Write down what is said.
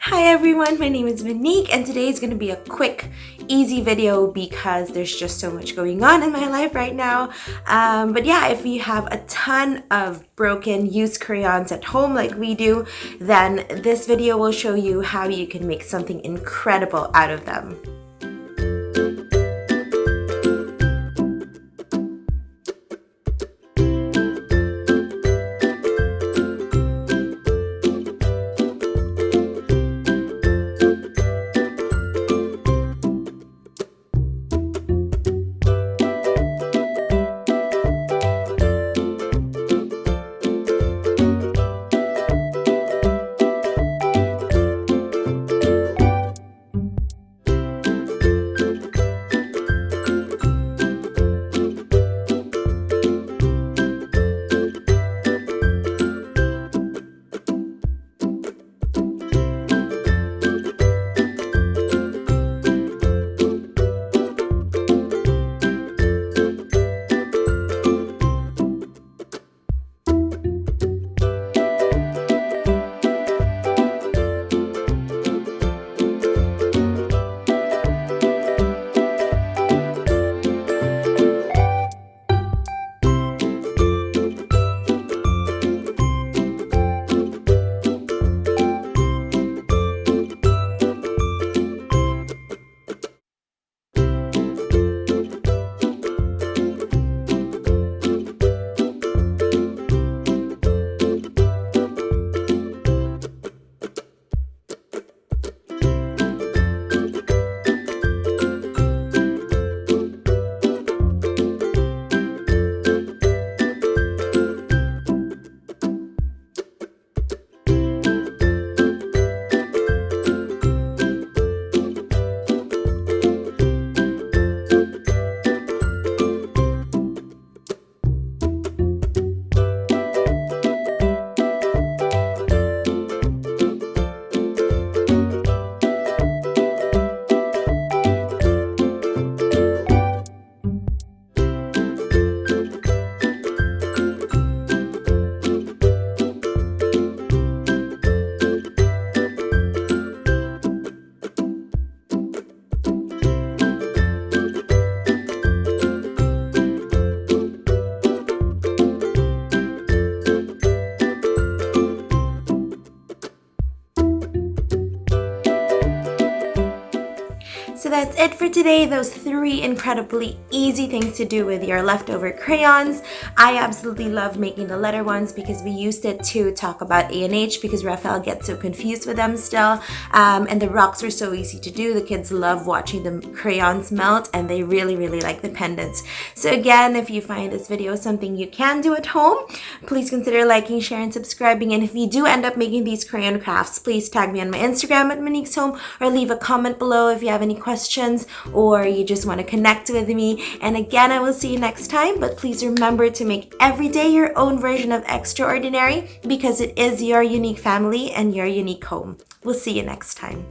Hi everyone, my name is Monique and today is going to be a quick, easy video because there's just so much going on in my life right now. But yeah, if you have a ton of broken used crayons at home like we do, then this video will show you how you can make something incredible out of them. So that's it for today, those 3 incredibly easy things to do with your leftover crayons. I absolutely love making the letter ones because we used it to talk about A and H because Raphael gets so confused with them still. And the rocks were so easy to do. The kids love watching the crayons melt and they really like the pendants. So again, if you find this video something you can do at home, please consider liking, sharing, subscribing. And if you do end up making these crayon crafts, please tag me on my Instagram at Monique's Home or leave a comment below if you have any questions or you just want to connect with me. And again, I will see you next time, but please remember to make every day your own version of extraordinary because it is your unique family and your unique home. We'll see you next time.